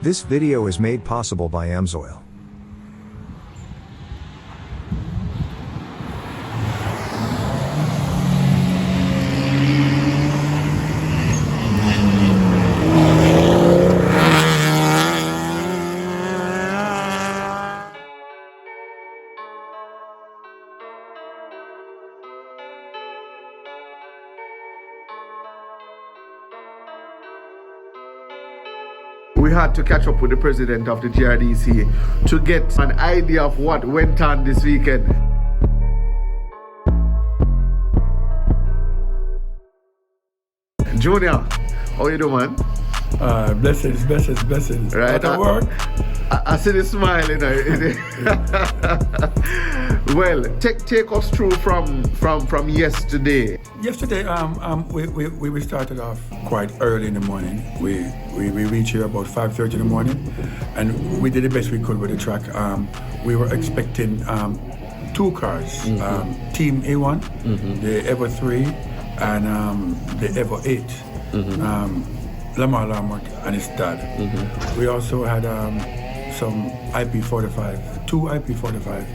This video is made possible by Amsoil. We had to catch up with the president of the JRDC to get an idea of what went on this weekend. Junior, how you doing, man? Blessings. Right, At work? I see the smile, you know. Well, take us through from yesterday. Yesterday, we started off quite early in the morning. We reached here about 5:30 in the morning, and we did the best we could with the track. We were expecting two cars, Team A1, the Ever 3, and the Ever 8. Lamar Lamont and his dad. We also had some IP45, two IP45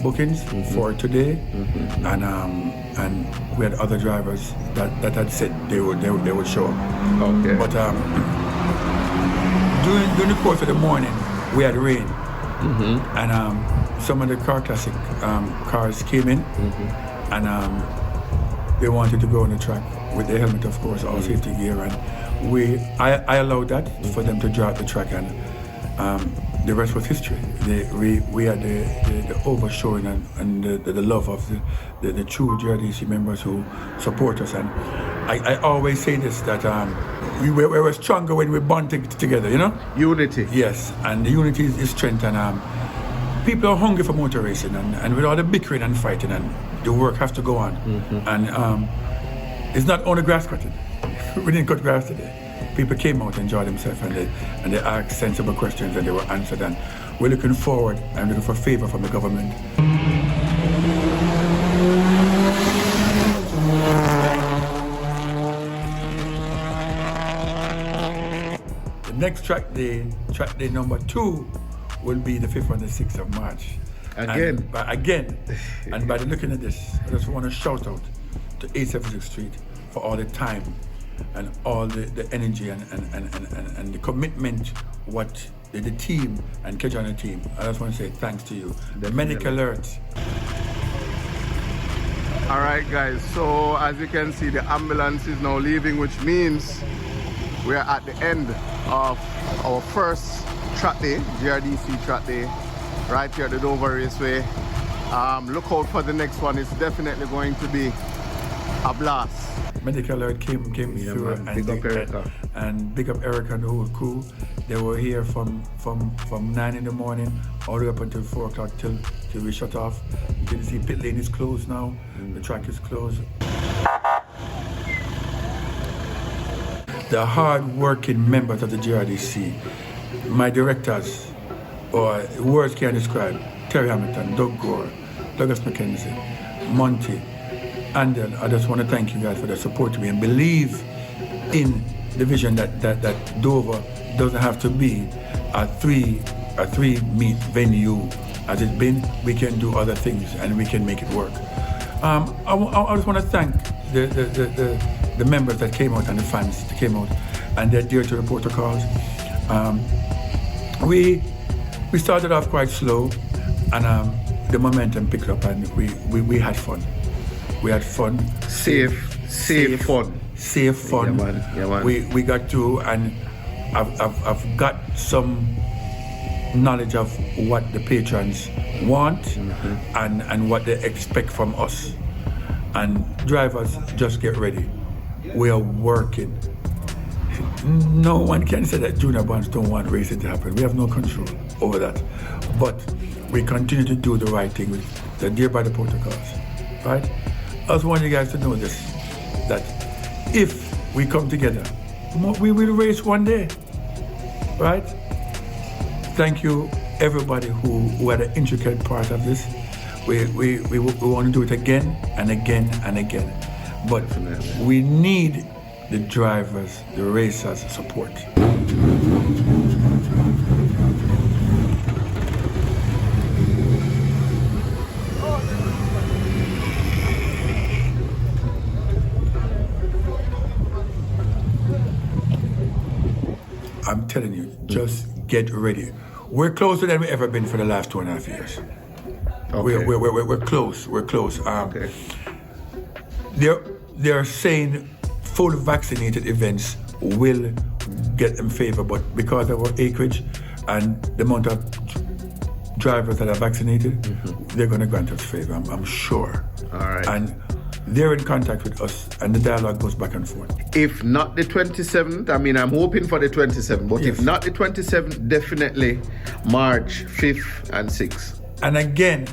bookings for today, and we had other drivers that had said they would show up. Okay. But during the course of the morning, we had rain, and some of the car classic cars came in, and they wanted to go on the track with their helmet, of course, all safety gear, and I allowed that for them to drive the track, and the rest was history. We had the overshowing and the love of the true JRDC members who support us, and I always say this, that we were stronger when we bond together, you know? Unity. Yes, and the unity is strength, and people are hungry for motor racing, and with all the bickering and fighting, and the work has to go on. And it's not only grass cutting. We didn't cut grass today. People came out and enjoyed themselves, and they asked sensible questions, and they were answered, and we're looking forward and looking for favor from the government. The next track day number 2, will be the 5th and the 6th of March. Again. And by looking at this, I just want to shout out to 876 Street for all the time and all the energy and the commitment what the team and Kejana team. I just want to say thanks to you. The medical alert. All right, guys, so as you can see, the ambulance is now leaving, which means we are at the end of our first track day, JRDC Track Day, right here at the Dover Raceway. Look out for the next one. It's definitely going to be a blast. Medical alert came through, man. Big up Erica. And big up Erica and the whole crew. They were here from 9 in the morning all the way up until 4 o'clock till we shut off. You can see pit lane is closed now. The track is closed. The hard-working members of the JRDC, my directors, or words can't describe, Terry Hamilton, Doug Gore, Douglas McKenzie, Monty, Andel, I just want to thank you guys for the support to me and believe in the vision that Dover doesn't have to be a three meet venue as it's been. We can do other things and we can make it work. I just want to thank the members that came out and the fans that came out and they're dear to the protocols. We started off quite slow, and the momentum picked up, and we had fun. We had fun. Safe fun. Safe fun. Yeah, man. We got through, and I've got some knowledge of what the patrons want and what they expect from us. And drivers, just get ready. We are working. No one can say that junior bands don't want racing to happen. We have no control over that. But we continue to do the right thing with the dear by the protocols, right? I just want you guys to know this, that if we come together, we will race one day, right? Thank you, everybody who had an intricate part of this. We want to do it again and again and again. But we need the drivers, the racers' support. I'm telling you, just get ready. We're closer than we've ever been for the last 2.5 years. Okay. We're close. We're close. Okay. They're saying full vaccinated events will get them favor, but because of our acreage and the amount of drivers that are vaccinated, they're going to grant us favor. I'm sure. All right. And they're in contact with us, and the dialogue goes back and forth. If not the 27th, I mean, I'm hoping for the 27th, but Yes. if not the 27th, definitely March 5th and 6th. And again,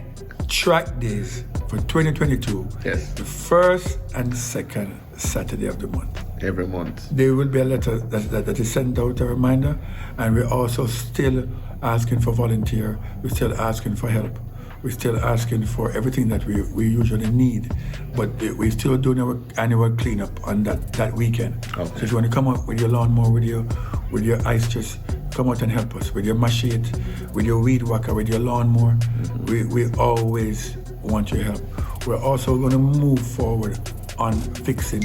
track days for 2022, Yes. the first and second Saturday of the month. Every month. There will be a letter that is sent out, a reminder, and we're also still asking for volunteer. We're still asking for help. We're still asking for everything that we usually need, but we're still doing our annual cleanup on that weekend. Okay. So if you want to come out with your lawnmower, with your ice chest, come out and help us with your machete, with your weed whacker, with your lawnmower. We always want your help. We're also going to move forward on fixing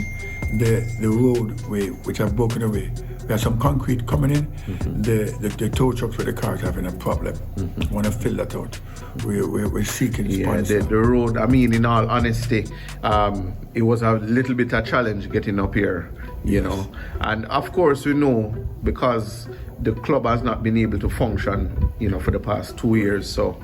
the roadway which have broken away. We have some concrete coming in. The tow trucks with the cars having a problem. We want to fill that out. We're seeking sponsors. The road, I mean, in all honesty, it was a little bit a challenge getting up here, you know. And of course, we know because the club has not been able to function, you know, for the past 2 years. So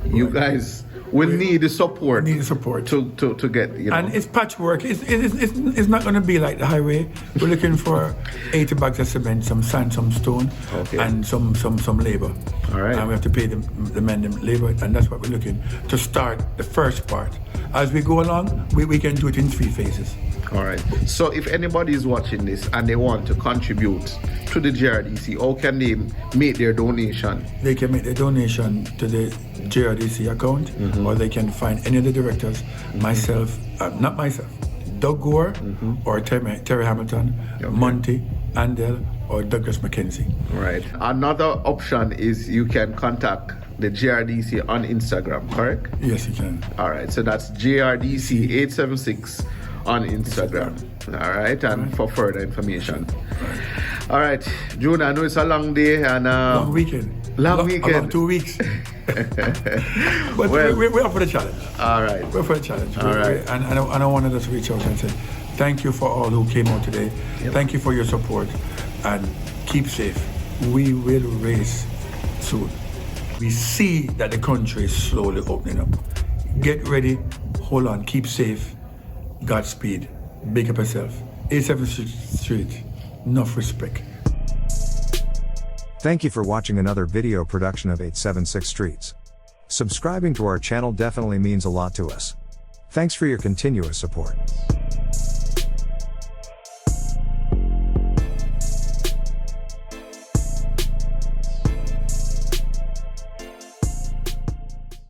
you guys will need the support. Need the support to get, you know. And it's patchwork. It's not going to be like the highway. We're looking for 80 bags of cement, some sand, some stone, and some labor. All right. And we have to pay the men them labor, and that's what we're looking to start the first part. As we go along, we can do it in 3 phases. All right. So if anybody is watching this and they want to contribute to the JRDC, how can they make their donation? They can make their donation to the JRDC account, or they can find any of the directors, myself, not myself, Doug Gore, or Terry Hamilton, Monty, Andel, or Douglas McKenzie. Right. Another option is you can contact the JRDC on Instagram, correct? Yes, you can. All right. So that's JRDC 876 on Instagram. All right. And for further information. All right. June, I know it's a long day and long weekend. Long weekend. About 2 weeks. But Well, we're up for the challenge. all right. We're for the challenge. All right. And I wanted us to reach out and say, thank you for all who came out today. Thank you for your support. And keep safe. We will race soon. We see that the country is slowly opening up. Get ready. Hold on. Keep safe. Godspeed. Big up yourself. 87th Street. Enough respect. Thank you for watching another video production of 876 Streets. Subscribing to our channel definitely means a lot to us. Thanks for your continuous support.